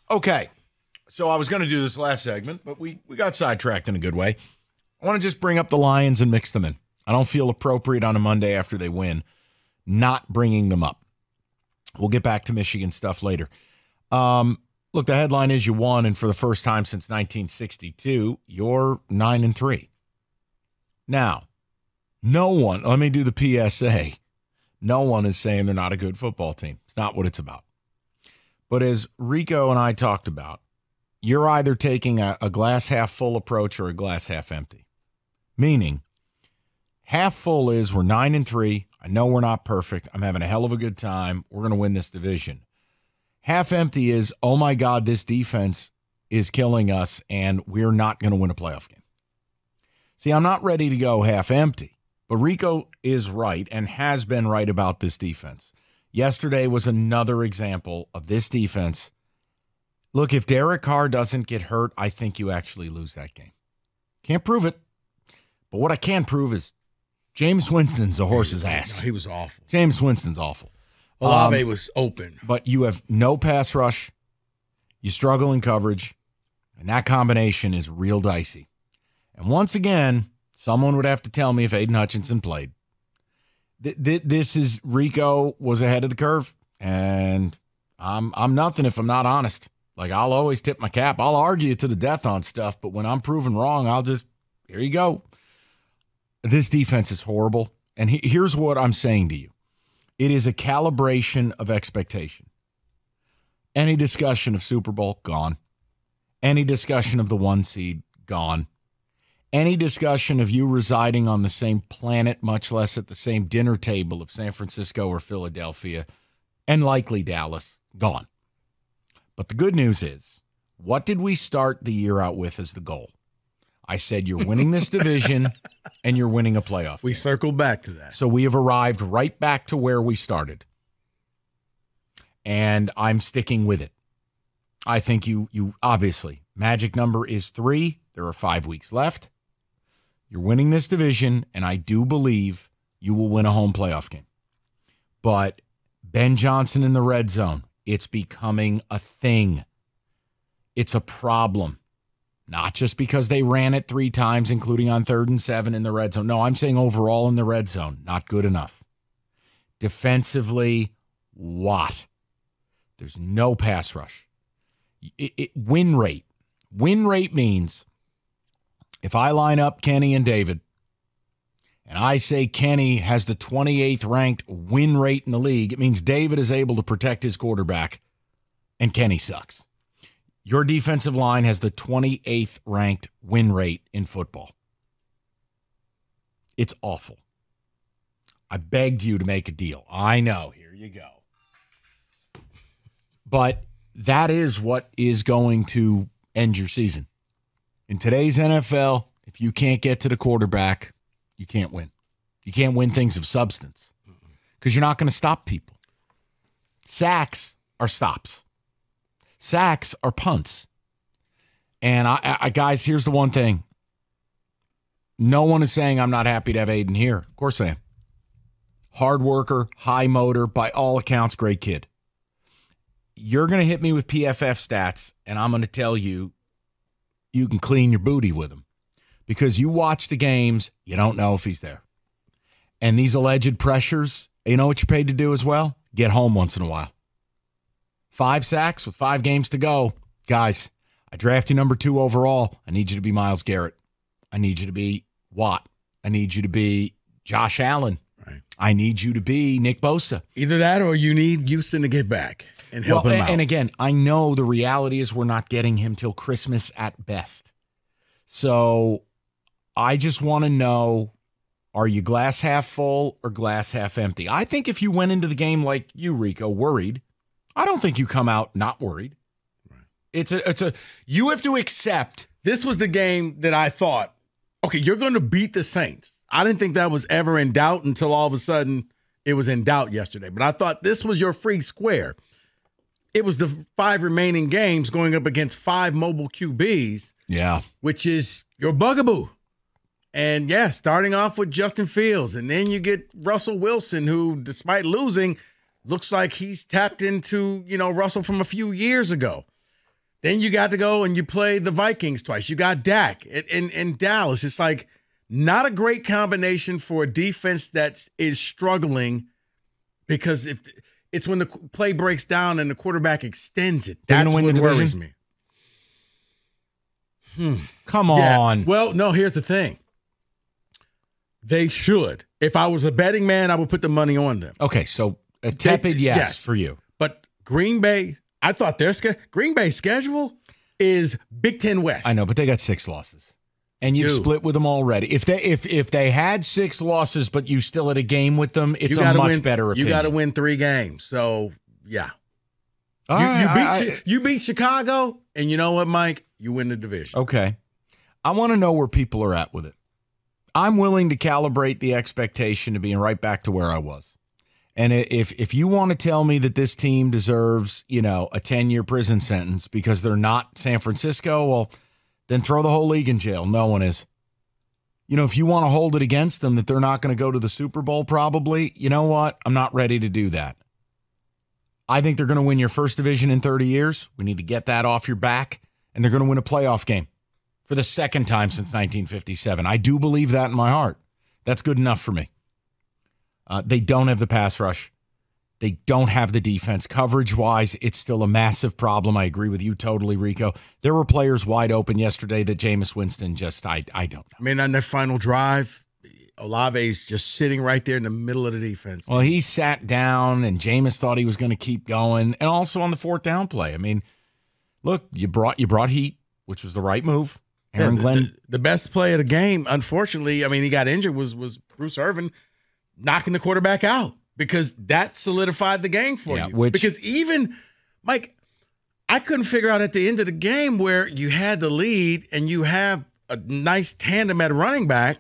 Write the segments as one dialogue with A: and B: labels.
A: Okay. So I was going to do this last segment, but we got sidetracked in a good way. I want to just bring up the Lions and mix them in. I don't feel appropriate on a Monday after they win not bringing them up. We'll get back to Michigan stuff later. Look, the headline is you won, and for the first time since 1962, you're 9-3. Now, no one, let me do the PSA. No one is saying they're not a good football team. It's not what it's about. But as Rico and I talked about, you're either taking a glass half full approach or a glass half empty. Meaning, half full is we're 9-3. I know we're not perfect. I'm having a hell of a good time. We're going to win this division. Half empty is, oh my God, this defense is killing us and we're not going to win a playoff game. See, I'm not ready to go half empty, but Rico is right and has been right about this defense. Yesterday was another example of this defense. Look, if Derek Carr doesn't get hurt, I think you actually lose that game. Can't prove it, but what I can prove is Jameis Winston's a horse's ass.
B: No, he was awful.
A: Jameis Winston's awful.
B: Olave was open.
A: But you have no pass rush. You struggle in coverage. And that combination is real dicey. And once again, someone would have to tell me if Aiden Hutchinson played. This is Rico was ahead of the curve. And I'm nothing if I'm not honest. Like, I'll always tip my cap. I'll argue to the death on stuff. But when I'm proven wrong, I'll just, here you go. This defense is horrible. And here's what I'm saying to you. It is a calibration of expectation. Any discussion of Super Bowl, gone. Any discussion of the 1 seed, gone. Any discussion of you residing on the same planet, much less at the same dinner table of San Francisco or Philadelphia, and likely Dallas, gone. But the good news is, what did we start the year out with as the goal? I said you're winning this division and you're winning a playoff.
B: We circled back to that.
A: So we have arrived right back to where we started. And I'm sticking with it. I think you obviously, magic number is 3. There are 5 weeks left. You're winning this division, and I do believe you will win a home playoff game. But Ben Johnson in the red zone, it's becoming a thing. It's a problem. Not just because they ran it 3 times, including on 3rd and 7 in the red zone. No, I'm saying overall in the red zone, not good enough. Defensively, what? There's no pass rush. Win rate. Win rate means if I line up Kenny and David, and I say Kenny has the 28th ranked win rate in the league, it means David is able to protect his quarterback, and Kenny sucks. Your defensive line has the 28th ranked win rate in football. It's awful. I begged you to make a deal. I know. Here you go. But that is what is going to end your season. In today's NFL, if you can't get to the quarterback, you can't win. You can't win things of substance because you're not going to stop people. Sacks are stops. Sacks are punts. And I guys, here's the one thing. No one is saying I'm not happy to have Aiden here. Of course I am. Hard worker, high motor, by all accounts, great kid. You're going to hit me with PFF stats, and I'm going to tell you you can clean your booty with him. Because you watch the games, you don't know if he's there. And these alleged pressures, you know what you're paid to do as well? Get home once in a while. 5 sacks with 5 games to go. Guys, I draft you number 2 overall. I need you to be Myles Garrett. I need you to be Watt. I need you to be Josh Allen. Right. I need you to be Nick Bosa.
B: Either that or you need Houston to get back and help him out.
A: And again, I know the reality is we're not getting him till Christmas at best. So I just want to know, are you glass half full or glass half empty? I think if you went into the game like you, Rico, worried, I don't think you come out not worried. Right. You have to accept.
B: This was the game that I thought, okay, you're going to beat the Saints. I didn't think that was ever in doubt until all of a sudden it was in doubt yesterday. But I thought this was your free square. It was the 5 remaining games going up against 5 mobile QBs.
A: Yeah.
B: Which is your bugaboo. And yeah, starting off with Justin Fields. And then you get Russell Wilson, who, despite losing, looks like he's tapped into, Russell from a few years ago. Then you got to go and you play the Vikings twice. You got Dak in Dallas. It's like not a great combination for a defense that is struggling, because if it's when the play breaks down and the quarterback extends it. That's what worries me.
A: Come on.
B: Well, no, here's the thing. They should. If I was a betting man, I would put the money on them.
A: Okay, so a tepid yes for you.
B: But Green Bay, I thought Green Bay's schedule is Big Ten West.
A: I know, but they got 6 losses. And you've split with them already. If they had 6 losses, but you still had a game with them, it's a much better opinion.
B: You got to win 3 games. So, yeah. You beat Chicago, and you know what, Mike? You win the division.
A: Okay. I want to know where people are at with it. I'm willing to calibrate the expectation to being right back to where I was. And if you want to tell me that this team deserves, a 10-year prison sentence because they're not San Francisco, well, then throw the whole league in jail. No one is. If you want to hold it against them that they're not going to go to the Super Bowl probably, you know what? I'm not ready to do that. I think they're going to win your first division in 30 years. We need to get that off your back. And they're going to win a playoff game for the second time since 1957. I do believe that in my heart. That's good enough for me. They don't have the pass rush. They don't have the defense. Coverage-wise, it's still a massive problem. I agree with you totally, Rico. There were players wide open yesterday that Jameis Winston just, I don't know.
B: I mean, on their final drive, Olave's just sitting right there in the middle of the defense.
A: Well, he sat down, and Jameis thought he was going to keep going. And also on the 4th down play. I mean, look, you brought heat, which was the right move. Aaron Glenn.
B: The best play of the game, unfortunately, I mean, he got injured, was Bruce Irvin knocking the quarterback out, because that solidified the game for you. Because even, Mike, I couldn't figure out at the end of the game where you had the lead and you have a nice tandem at running back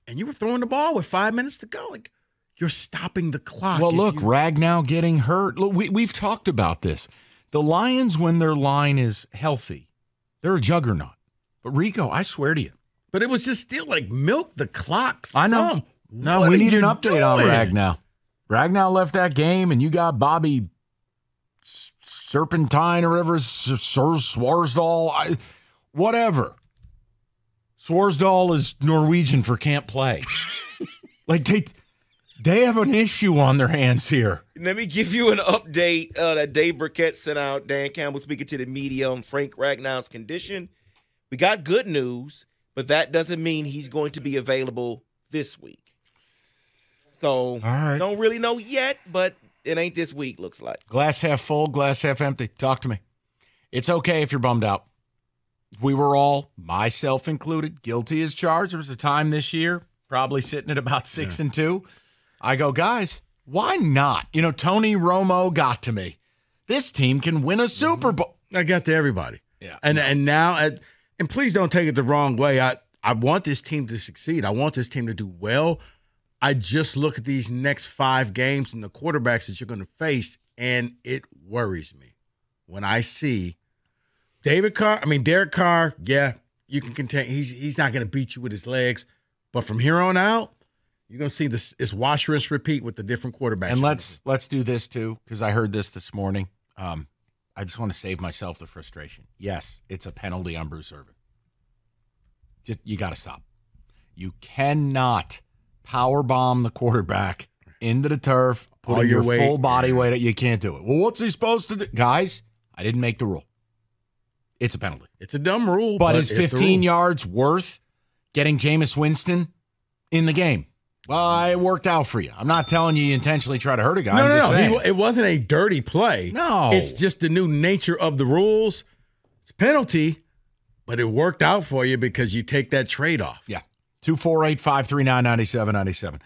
B: and you were throwing the ball with 5 minutes to go. Like, you're stopping the clock.
A: Well, look, Ragnow getting hurt. Look, we've talked about this. The Lions, when their line is healthy, they're a juggernaut. But, Rico, I swear to you.
B: But it was just still like milk the clock.
A: I know. No, we need an update on Ragnow. Ragnow left that game, and you got Bobby Serpentine or whatever, Swarsdal, whatever. Swarsdal is Norwegian for can't play. Like, they have an issue on their hands here.
C: Let me give you an update that Dave Burkett sent out. Dan Campbell speaking to the media on Frank Ragnow's condition. We got good news, but that doesn't mean he's going to be available this week. So, Don't really know yet, but it ain't this week, looks like.
A: Glass half full, glass half empty. Talk to me. It's okay if you're bummed out. We were all, myself included, guilty as charged. There was a time this year, probably sitting at about 6-2. I go, guys, why not? Tony Romo got to me. This team can win a Super Bowl.
B: I got to everybody.
A: Yeah.
B: And now, and please don't take it the wrong way. I want this team to succeed. I want this team to do well. I just look at these next 5 games and the quarterbacks that you're going to face, and it worries me when I see Derek Carr, yeah, you can contain. He's not going to beat you with his legs, but from here on out, you're going to see this. It's wash, rinse, repeat with the different quarterbacks.
A: And let's do this too, because I heard this morning. I just want to save myself the frustration. Yes, it's a penalty on Bruce Irvin. You got to stop. You cannot power bomb the quarterback into the turf, put your full body weight. You can't do it. Well, what's he supposed to do? Guys, I didn't make the rule. It's a penalty.
B: It's a dumb rule.
A: But is 15 yards worth getting Jameis Winston in the game? Well, it worked out for you. I'm not telling you intentionally try to hurt a guy.
B: No. It wasn't a dirty play.
A: No.
B: It's just the new nature of the rules. It's a penalty, but it worked out for you because you take that trade-off.
A: Yeah. 248-539-9797.